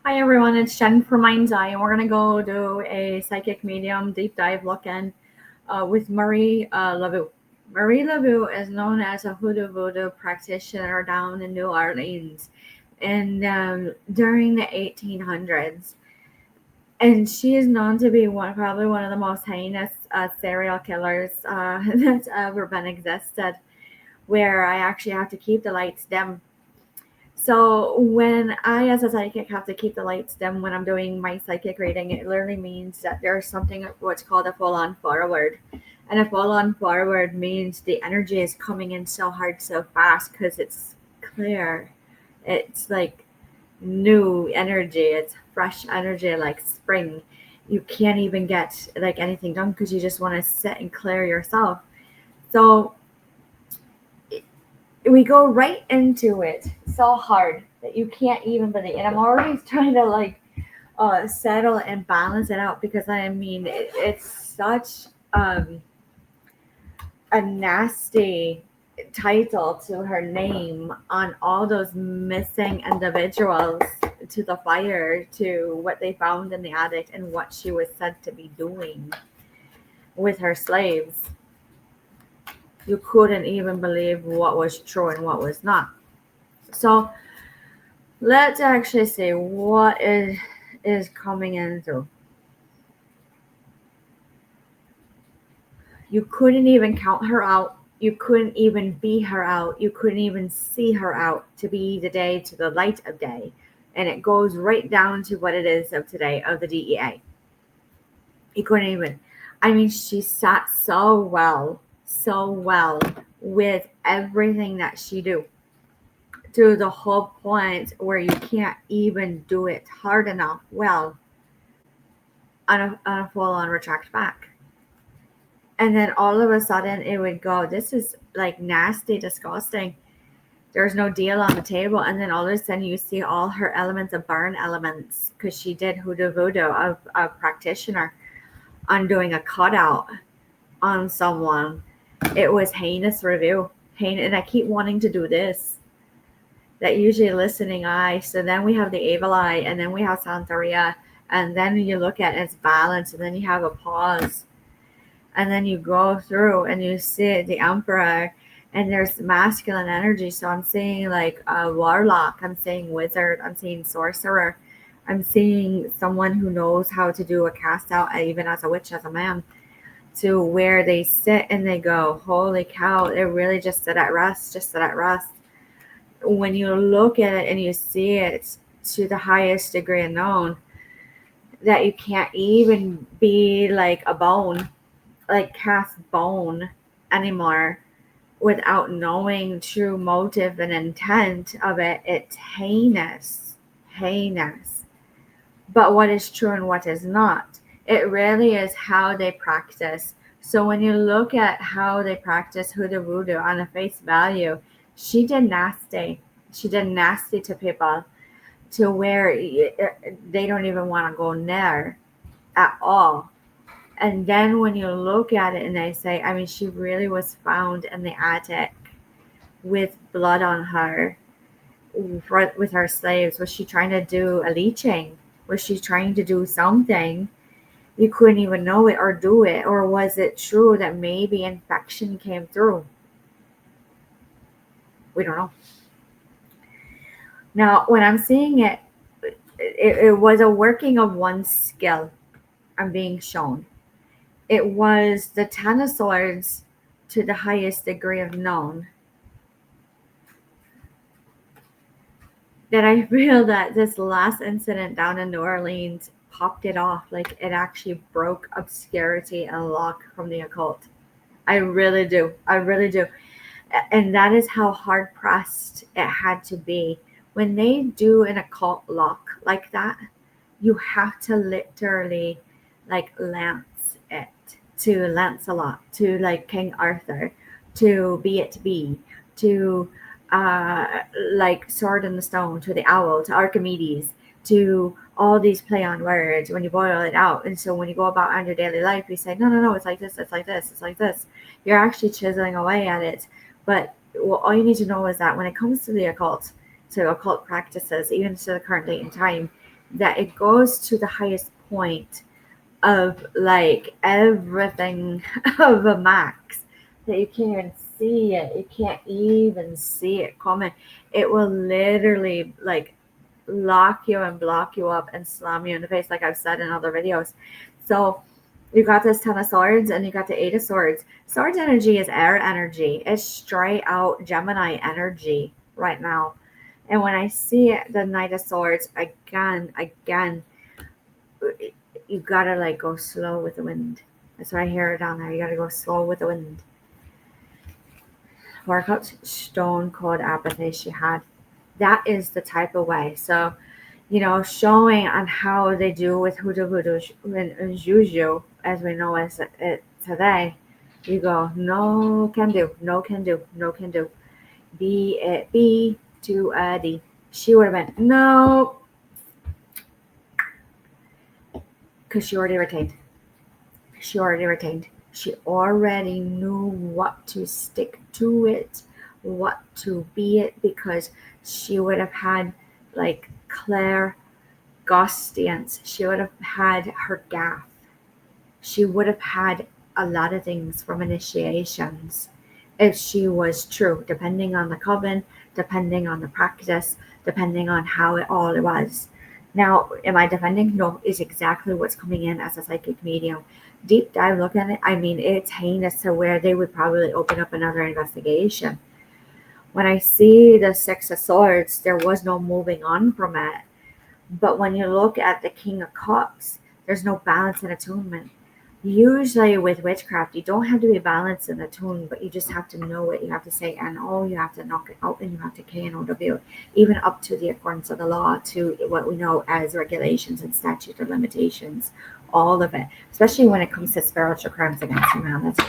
Hi everyone, it's Jen from Mind's Eye, and we're gonna go do a psychic medium deep dive look in with Marie Laveau. Marie Laveau is known as a hoodoo voodoo practitioner down in New Orleans, and during the 1800s, and she is known to be probably one of the most heinous serial killers that's ever been existed. Where I actually have to keep the lights dim. So when I, as a psychic, have to keep the lights dim when I'm doing my psychic reading, it literally means that there's something what's called a full-on forward. And a full-on forward means the energy is coming in so hard, so fast, because it's clear. It's like new energy. It's fresh energy, like spring. You can't even get like anything done because you just want to sit and clear yourself. So we go right into it so hard that you can't even believe. And I'm already trying to like settle and balance it out because I mean it's such a nasty title to her name on all those missing individuals, to the fire, to what they found in the attic, and what she was said to be doing with her slaves. You couldn't even believe what was true and what was not. So let's actually see what is coming in through. You couldn't even count her out. You couldn't even be her out. You couldn't even see her out to be the day to the light of day. And it goes right down to what it is of today of the DEA. You couldn't even. I mean, she sat so well with everything that she do, to the whole point where you can't even do it hard enough well on a full on retract back. And then all of a sudden it would go, this is like nasty, disgusting. There's no deal on the table. And then all of a sudden you see all her elements of burn elements because she did hoodoo voodoo of a practitioner on doing a cutout on someone. It was heinous review. And I keep wanting to do this. That usually listening eye. So then we have the evil eye, and then we have Santeria, and then you look at its balance, and then you have a pause, and then you go through and you see the emperor, and there's masculine energy. So I'm seeing like a warlock, I'm seeing wizard, I'm seeing sorcerer, I'm seeing someone who knows how to do a cast out, even as a witch, as a man, to where they sit and they go, holy cow, it really just sit at rest, just sit at rest. When you look at it and you see it to the highest degree unknown, that you can't even be like a bone, like cast bone anymore without knowing true motive and intent of it. It's heinous. But what is true and what is not, it really is how they practice. So when you look at how they practice hoodoo voodoo on a face value, she did nasty. She did nasty to people to where they don't even want to go near at all. And then when you look at it and they say, I mean, she really was found in the attic with blood on her with her slaves. Was she trying to do a leeching? Was she trying to do something? You couldn't even know it or do it. Or was it true that maybe infection came through? We don't know. Now, when I'm seeing it, it was a working of one skill I'm being shown. It was the Ten of Swords to the highest degree of known. That I feel that this last incident down in New Orleans popped it off. Like it actually broke obscurity and lock from the occult. I really do. I really do. And that is how hard pressed it had to be. When they do an occult lock like that, you have to literally like lance it to Lancelot, to like King Arthur, to be it be, to like Sword in the Stone, to the owl, to Archimedes, to all these play on words when you boil it out. And so when you go about on your daily life, you say, no, it's like this, it's like this, it's like this. You're actually chiseling away at it. But well, all you need to know is that when it comes to the occult, to occult practices, even to the current date and time, that it goes to the highest point of like everything of a max that you can't even see it. You can't even see it coming. It will literally like lock you and block you up and slam you in the face, like I've said in other videos. So you got this 10 of Swords and you got the 8 of Swords. Swords energy is air energy. It's straight out Gemini energy right now. And when I see it, the Knight of Swords again, you gotta like go slow with the wind. That's what I hear down there. You gotta go slow with the wind. Four stone cold apathy she had. That is the type of way. So, showing on how they do with hoodoo and juju, as we know as it today, you go, no can do, no can do, no can do. B it B to a D. She would have been, no, because she already retained. She already retained. She already knew what to stick to it, what to be it, because she would have had like Claire Gostians. She would have had her gaff. She would have had a lot of things from initiations if she was true, depending on the coven, depending on the practice, depending on how it all was. Now, am I defending? No, is exactly what's coming in as a psychic medium. Deep dive look at it. I mean, it's heinous to where they would probably open up another investigation. When I see the 6 of Swords, there was no moving on from it. But when you look at the King of Cups, there's no balance and attunement. Usually with witchcraft, you don't have to be balanced and attuned, but you just have to know it. You have to say NO, you have to knock it out, and you have to KNOW, even up to the accordance of the law, to what we know as regulations and statute of limitations, all of it, especially when it comes to spiritual crimes against humanity.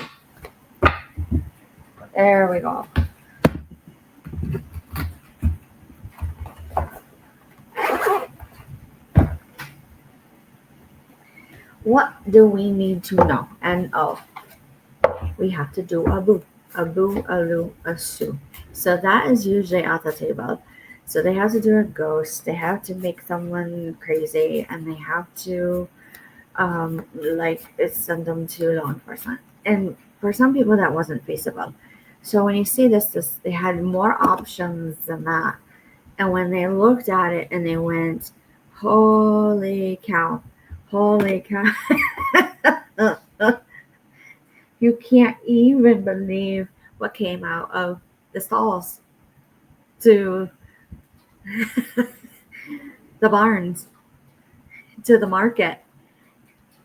There we go. What do we need to know? And we have to do a boo, a loo, a sue. So that is usually at the table. So they have to do a ghost. They have to make someone crazy, and they have to send them to law enforcement. And for some people, that wasn't feasible. So when you see this, they had more options than that. And when they looked at it and they went, holy cow, holy cow. You can't even believe what came out of the stalls to the barns, to the market,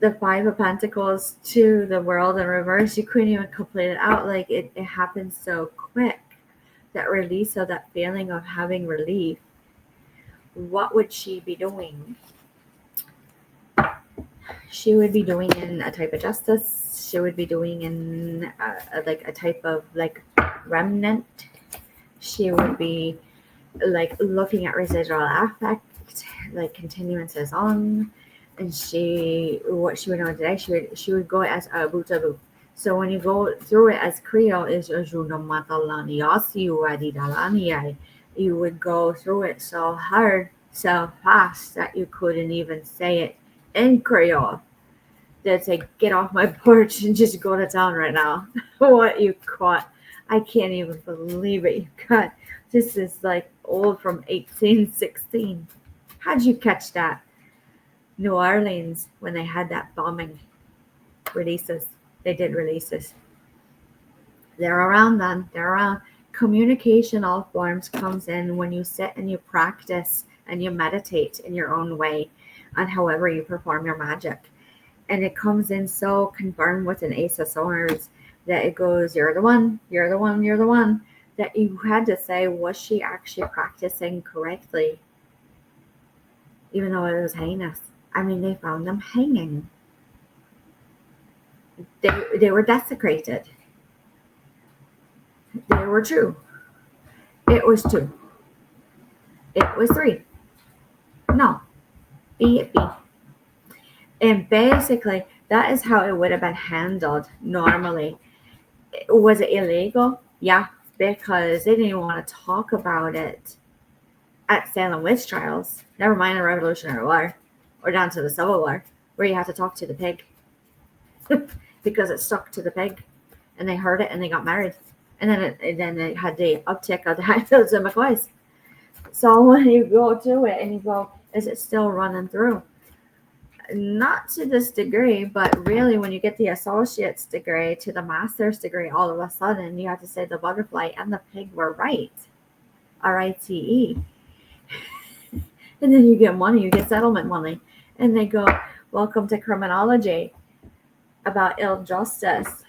the 5 of Pentacles to the World in reverse. You couldn't even complete it out. Like it happened so quick. That release of that feeling of having relief. What would she be doing? She would be doing in a type of justice. She would be doing in a type of like remnant. She would be like looking at residual affect, like continuances on. And what she would know today, she would go as a butabu. So when you go through it as Creole, is you would go through it so hard, so fast that you couldn't even say it in Creole. They'd say, get off my porch and just go to town right now. What you caught. I can't even believe it. You got, this is like old from 1816. How'd you catch that? New Orleans, when they had that bombing releases, they did releases. They're around then. They're around. Communication, all forms, comes in when you sit and you practice and you meditate in your own way on however you perform your magic. And it comes in so confirmed with an Ace of Swords that it goes, you're the one, you're the one, you're the one. That you had to say, was she actually practicing correctly? Even though it was heinous. I mean, they found them hanging. They were desecrated. They were true. It was 2. It was 3. No. B. And basically, that is how it would have been handled normally. Was it illegal? Yeah, because they didn't even want to talk about it. at Salem witch trials, never mind the Revolutionary War, or down to the Civil War, where you have to talk to the pig because it stuck to the pig, and they heard it and they got married, and then it had the uptick of the Hatfields and McCoys. So when you go to it and you go, is it still running through? Not to this degree, but really when you get the associate's degree to the master's degree, all of a sudden you have to say the butterfly and the pig were right. RITE. And then you get money, you get settlement money. And they go, welcome to criminology about ill justice.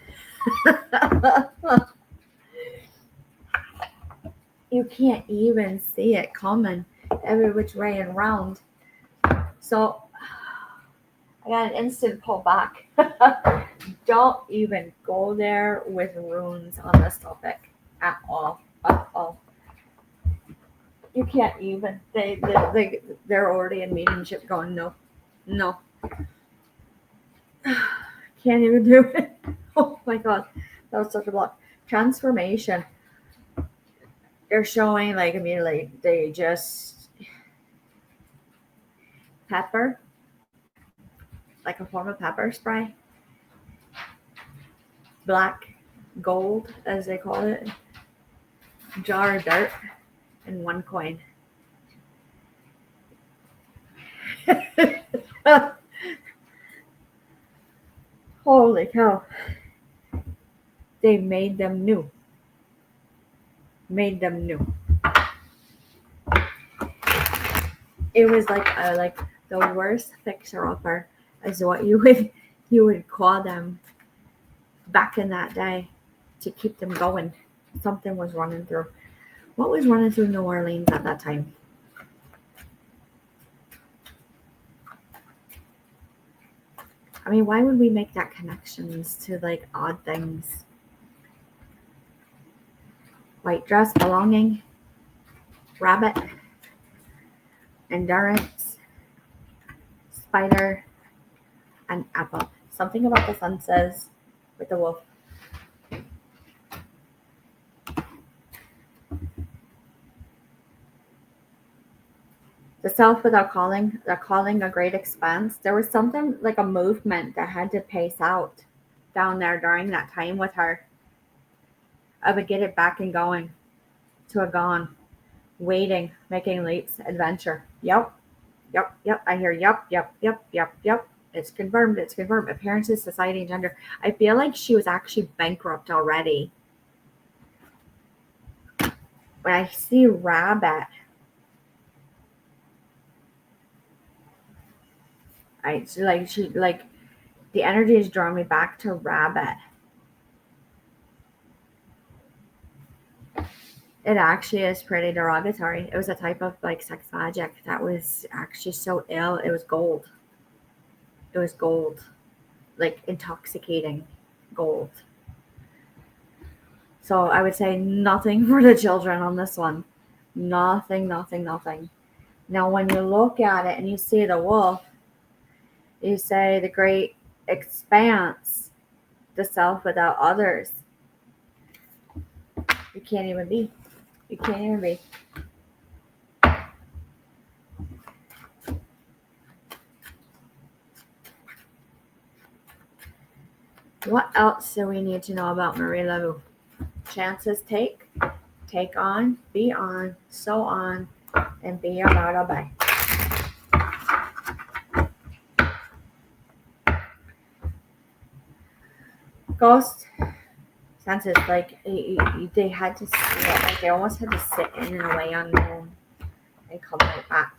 You can't even see it coming every which way and round. So I got an instant pullback. Don't even go there with runes on this topic at all. At all. You can't even. They're already in mediumship going, no. Can't even do it. Oh my God. That was such a block. Transformation. They're showing like immediately they just pepper, like a form of pepper spray, black gold as they call it, jar of dirt, and 1 coin. Holy cow. They made them new. It was like the worst fixer-upper is what you would call them back in that day to keep them going. Something was running through. What was running through New Orleans at that time? I mean, why would we make that connections to like odd things? White dress, belonging, rabbit, endurance, spider, and apple. Something about the sun says with the wolf. The self without calling, the calling a great expanse. There was something like a movement that had to pace out down there during that time with her. I would get it back and going to a gone, waiting, making leaps, adventure. Yep. I hear yep. It's confirmed. Appearances, society, and gender. I feel like she was actually bankrupt already. When I see rabbit, she the energy is drawing me back to rabbit. It actually is pretty derogatory. It was a type of like sex magic that was actually so ill. It was gold. Like intoxicating gold. So I would say nothing for the children on this one. Nothing. Now, when you look at it and you see the wolf, you say the great expanse, the self without others. You can't even be. What else do we need to know about Marie Laveau? Chances take on, be on, so on, and be about obey. Ghost senses like they had to sit, like they almost had to sit in a way unknown and come right back.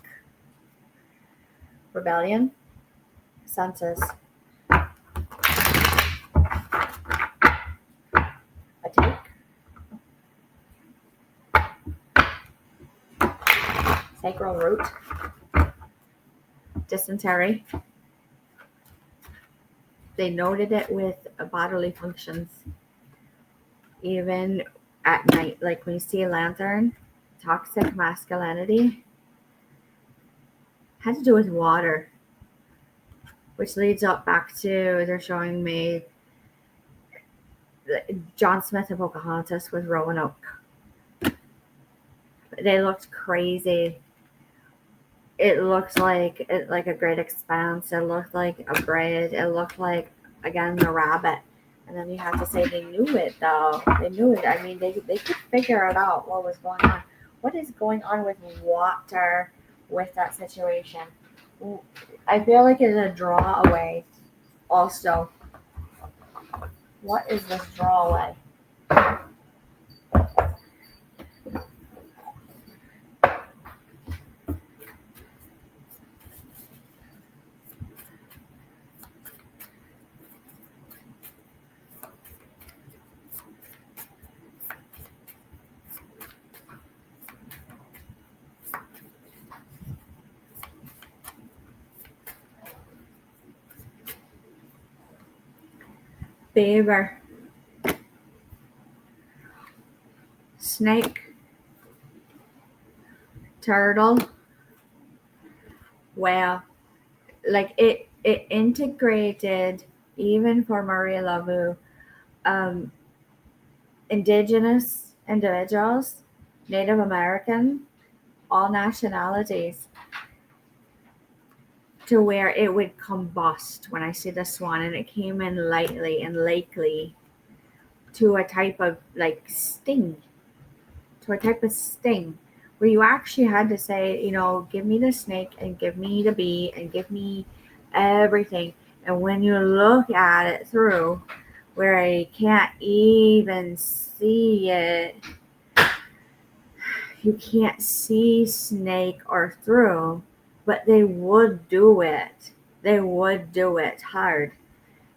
Rebellion senses a take. Sacral root. Dysentery. They noted it with bodily functions. Even at night, like when you see a lantern, toxic masculinity had to do with water, which leads up back to they're showing me John Smith and Pocahontas with Roanoke. They looked crazy. it looked like a great expanse. It looked like a braid. It looked like, again, the rabbit. And then you have to say they knew it, though. They knew it. I mean, they could figure it out what was going on. What is going on with water with that situation? I feel like it's a draw away. Also, what is this draw away? Beaver, snake, turtle, whale. Like it integrated, even for Marie Laveau, um, indigenous individuals, Native American, all nationalities, to where it would combust when I see the swan, and it came in lightly and lakely to a type of like sting, where you actually had to say, give me the snake and give me the bee and give me everything. And when you look at it through, where I can't even see it, you can't see snake or through, but they would do it. They would do it hard.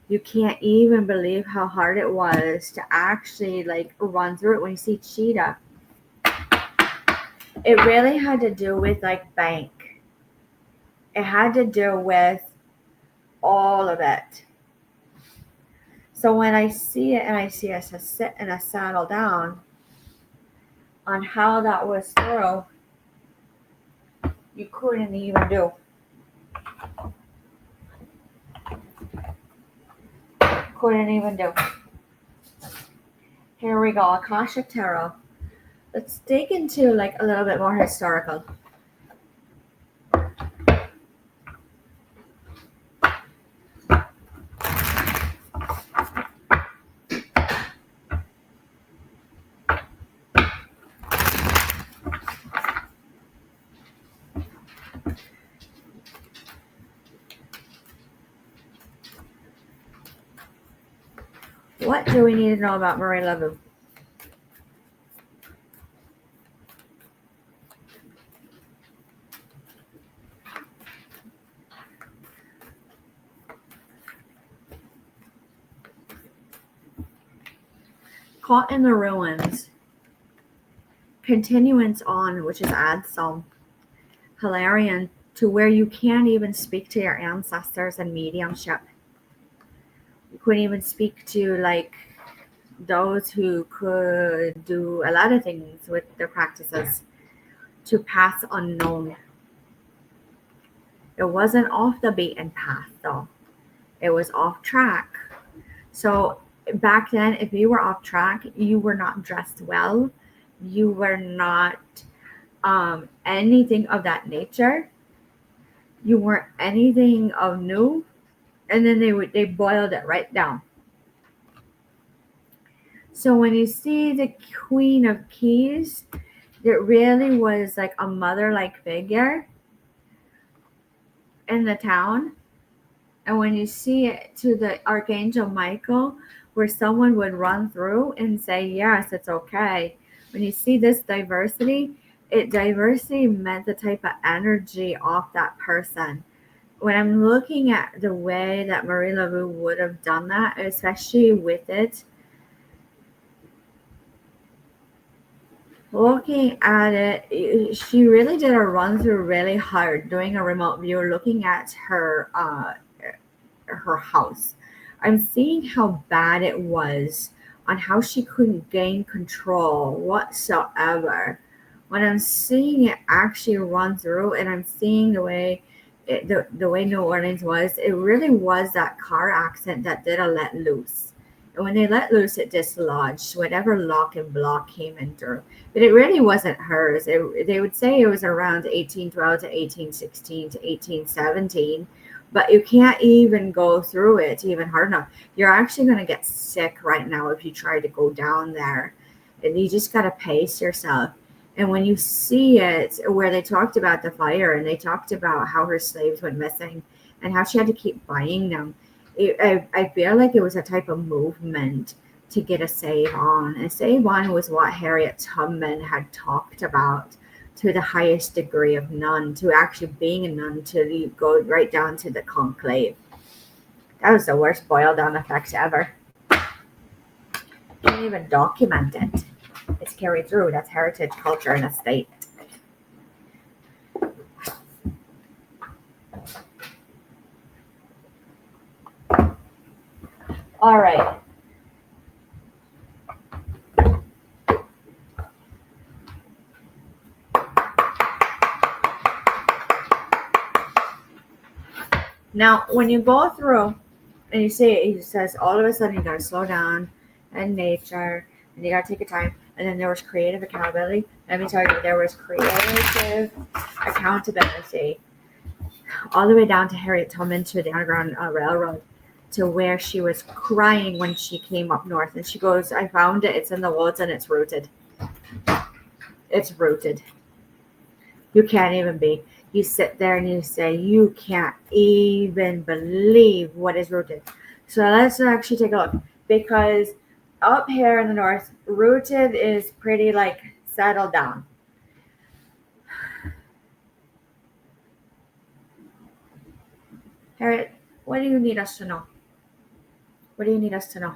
You can't even believe how hard it was to actually like run through it. When you see cheetah, it really had to do with like bank. It had to do with all of it. So when I see it and I see us sit and a saddle down on how that was through, you couldn't even do. Couldn't even do. Here we go, Akasha Tarot. Let's dig into like a little bit more historical. What do we need to know about Marie Laveau? Caught in the ruins. Continuance on, which is add some. Hilarion, to where you can't even speak to your ancestors and mediumship. You couldn't even speak to like those who could do a lot of things with their practices. To pass unknown. It wasn't off the beaten path though. It was off track. So back then, if you were off track, you were not dressed well. You were not anything of that nature. You weren't anything of new. And then they boiled it right down. So when you see the Queen of Keys, it really was like a mother-like figure in the town. And when you see it to the Archangel Michael, where someone would run through and say, yes, it's okay. When you see this diversity meant the type of energy off that person. When I'm looking at the way that Marie Laveau would have done that, especially with it, looking at it, she really did a run through really hard, doing a remote view, looking at her house. I'm seeing how bad it was, on how she couldn't gain control whatsoever. When I'm seeing it actually run through, and I'm seeing the way the way New Orleans was, it really was that car accident that did a let loose. And when they let loose, it dislodged whatever lock and block came in through. But it really wasn't hers. They would say it was around 1812 to 1816 to 1817. But you can't even go through it even hard enough. You're actually going to get sick right now if you try to go down there. And you just got to pace yourself. And when you see it, where they talked about the fire and they talked about how her slaves went missing and how she had to keep buying them, I feel like it was a type of movement to get a save on. And save on was what Harriet Tubman had talked about, to the highest degree of nun, to actually being a nun, to go right down to the conclave. That was the worst boiled down effects ever. Can't even document it. It's carried through. That's heritage, culture, and estate. All right. Now, when you go through and you see it, he says all of a sudden you got to slow down and nature, and you got to take your time. And then there was creative accountability. Let me tell you, there was creative accountability all the way down to Harriet Tubman, to the Underground Railroad, to where she was crying when she came up north. And she goes, I found it. It's in the woods and it's rooted. It's rooted. You can't even be. You sit there and you say, you can't even believe what is rooted. So let's actually take a look. Because up here in the north, rooted is pretty like settled down. Harriet, what do you need us to know? What do you need us to know?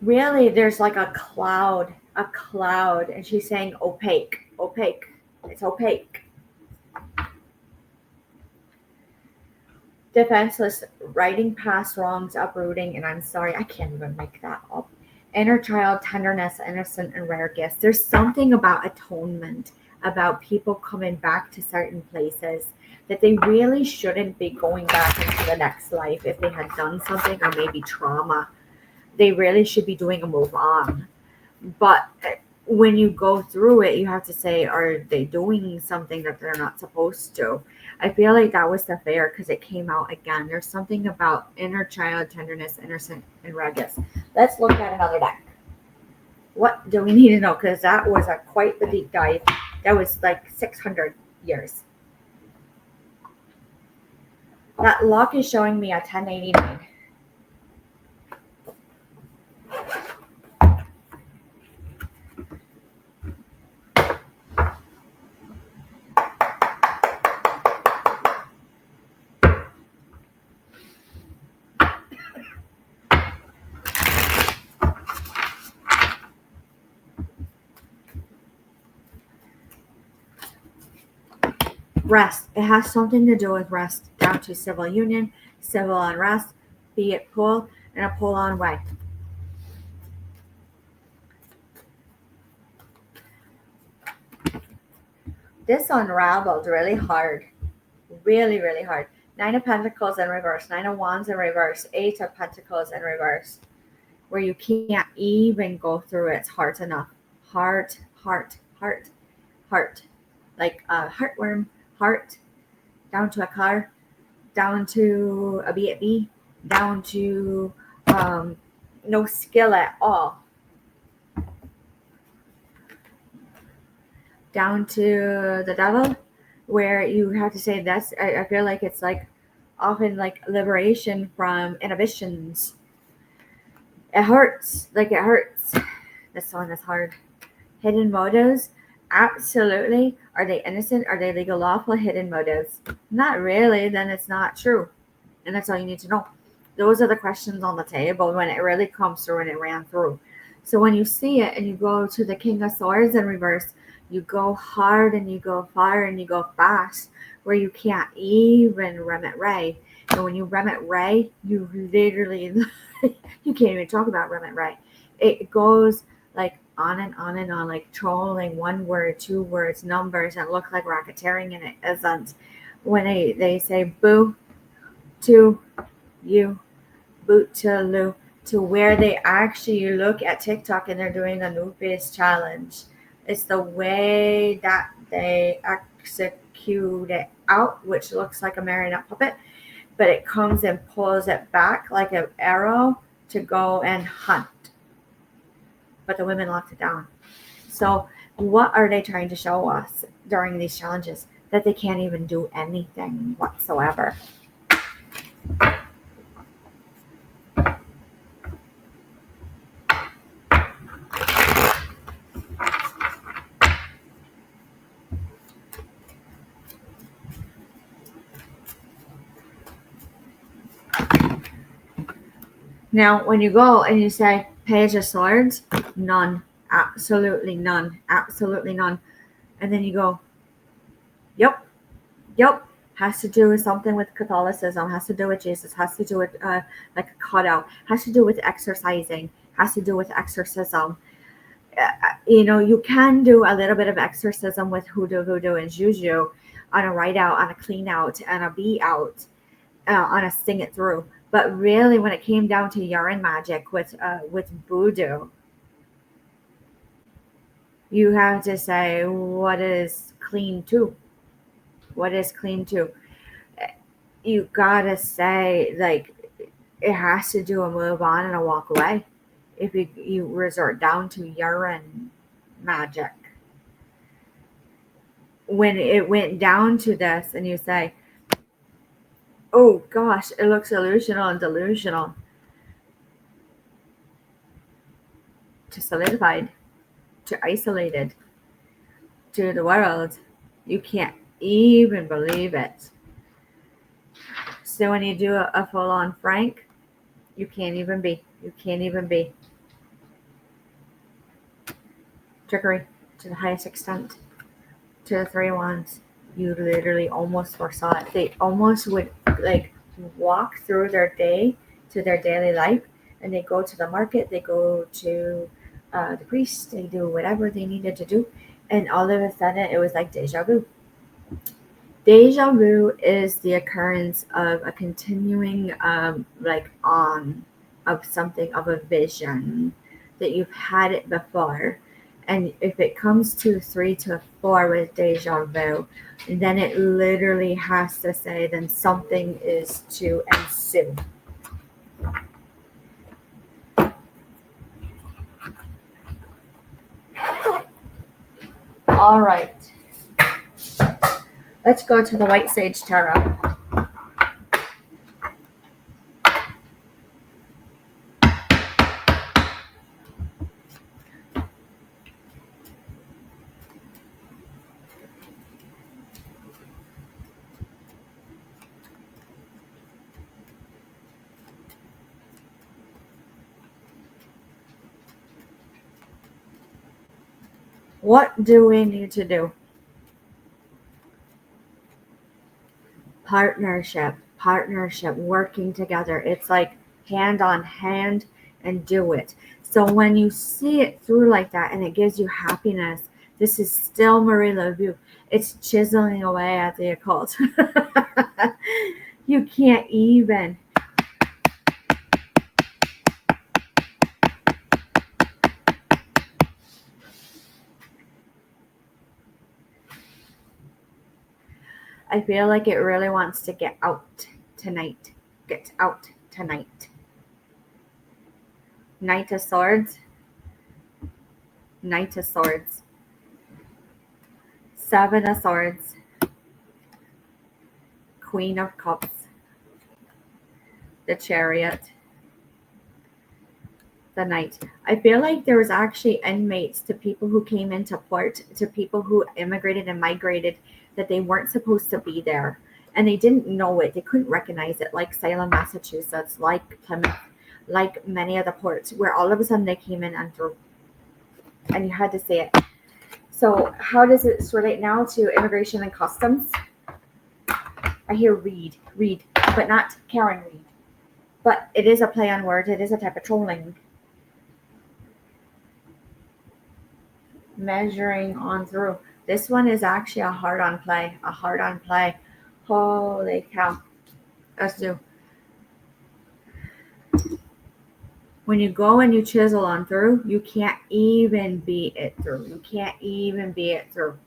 Really, there's like a cloud, and she's saying opaque. It's opaque. Defenseless, writing past wrongs, uprooting, and I'm sorry, I can't even make that up. Inner child, tenderness, innocent, and rare gifts. There's something about atonement, about people coming back to certain places that they really shouldn't be going back into the next life if they had done something, or maybe trauma. They really should be doing a move on. But when you go through it, you have to say, are they doing something that they're not supposed to? I feel like that was the fair because it came out again. There's something about inner child, tenderness, innocent, and rugged. Let's look at another deck. What do we need to know? Because that was quite the deep dive. That was like 600 years. That lock is showing me a 1089. Rest. It has something to do with rest, down to civil union, civil unrest, be it pull, and a pull on way. This unraveled really hard. Really, really hard. Nine of Pentacles in reverse, Nine of Wands in reverse, Eight of Pentacles in reverse, where you can't even go through it. It's hard enough. Heart. Like a heartworm, heart, down to a car, down to a B, down to no skill at all, down to the devil, where you have to say that's, I feel like it's like often like liberation from inhibitions. It hurts. This one is hard. Hidden motives. Absolutely. Are they innocent? Are they legal, lawful? Hidden motives? Not really. Then it's not true. And that's all you need to know. Those are the questions on the table when it really comes through and it ran through. So when you see it and you go to the King of Swords in reverse, you go hard and you go far and you go fast, where you can't even remit ray. And when you remit ray, you literally, you can't even talk about remit ray. It goes like on and on and on, like trolling one word, two words, numbers that look like racketeering, and it isn't. When they say boo to you, boot to Lou, to where they actually, you look at TikTok and they're doing a new face challenge. It's the way that they execute it out, which looks like a marionette puppet, but it comes and pulls it back like an arrow to go and hunt. But the women locked it down. So what are they trying to show us during these challenges? That they can't even do anything whatsoever. Now, when you go and you say Page of Swords, none, absolutely none, absolutely none. And then you go, yep, yep, has to do with something with Catholicism, has to do with Jesus, has to do with like a cutout, has to do with exercising, has to do with exorcism. You can do a little bit of exorcism with hoodoo and juju on a write out, on a clean out, and a be out, on a sing it through. But really, when it came down to yarn magic with voodoo, you have to say, what is clean to? What is clean to? You gotta say, like, it has to do a move on and a walk away. If you resort down to yarn magic. When it went down to this and you say, oh gosh, it looks illusional and delusional, to solidified, to isolated, to the world, you can't even believe it. So when you do a full-on Frank, you can't even be. You can't even be. Trickery to the highest extent. To the Three of Wands, you literally almost foresaw it. They almost would like walk through their day to their daily life, and they go to the market, they go to the priest, they do whatever they needed to do, and all of a sudden it was like deja vu. Deja vu is the occurrence of a continuing on of something, of a vision that you've had it before. And if it comes to 3 to 4 with deja vu, then it literally has to say then something is to ensue. All right. Let's go to the White Sage Tarot. What do we need to do? Partnership, working together. It's like hand on hand and do it. So when you see it through like that and it gives you happiness, this is still Marie Laveau. It's chiseling away at the occult. You can't even. I feel like it really wants to get out tonight. Get out tonight. Knight of Swords. Knight of Swords. Seven of Swords. Queen of Cups. The Chariot. The Knight. I feel like there was actually inmates to people who came into port, to people who immigrated and migrated, that they weren't supposed to be there. And they didn't know it. They couldn't recognize it, like Salem, Massachusetts, like Plymouth, like many of the ports, where all of a sudden they came in and through. And you had to say it. So how does it relate now to immigration and customs? I hear Reed, but not Karen Reed. But it is a play on words. It is a type of trolling. Measuring on through. This one is actually a hard on play. A hard on play. Holy cow. Let's do. When you go and you chisel on through, you can't even beat it through. You can't even beat it through.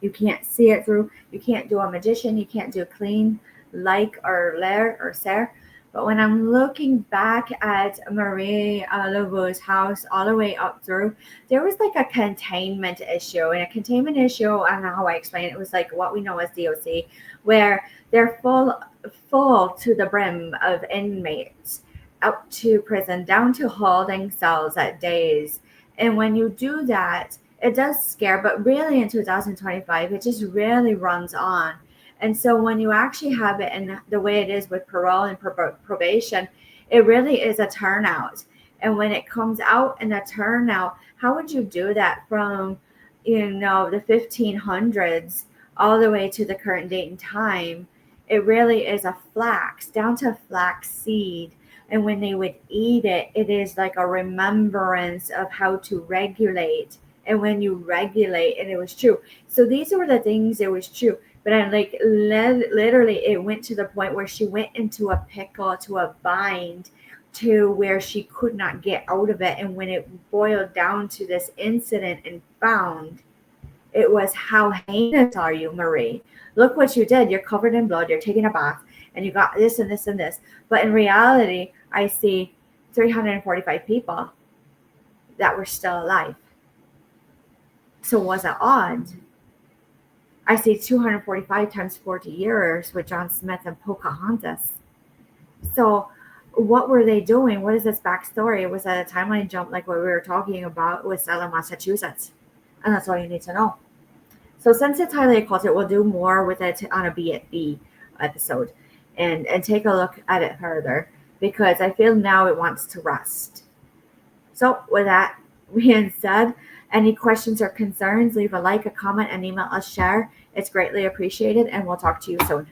You can't see it through. You can't do a magician. You can't do a clean, like or lair or ser. But when I'm looking back at Marie Laveau's house all the way up through, there was like a containment issue. And a containment issue, I don't know how I explain it, it was like what we know as DOC, where they're full to the brim of inmates up to prison, down to holding cells at days. And when you do that, it does scare, but really in 2025, it just really runs on. And so when you actually have it in the way it is with parole and probation, it really is a turnout. And when it comes out in a turnout, how would you do that from, the 1500s all the way to the current date and time? It really is a flax, down to flax seed. And when they would eat it, it is like a remembrance of how to regulate. And when you regulate, and it was true. So these were the things it was true. But I like literally, it went to the point where she went into a pickle, to a bind, to where she could not get out of it. And when it boiled down to this incident and found, it was, how heinous are you, Marie? Look what you did. You're covered in blood. You're taking a bath, and you got this and this and this. But in reality, I see 345 people that were still alive. So was it odd? I see 245 times 40 years with John Smith and Pocahontas. So what were they doing? What is this backstory? Was that a timeline jump like what we were talking about with Salem, Massachusetts? And that's all you need to know. So since it's highly occulted, we'll do more with it on a B episode and take a look at it further, because I feel now it wants to rest. So with that being said, any questions or concerns, leave a like, a comment, and email us share. It's greatly appreciated, and we'll talk to you soon.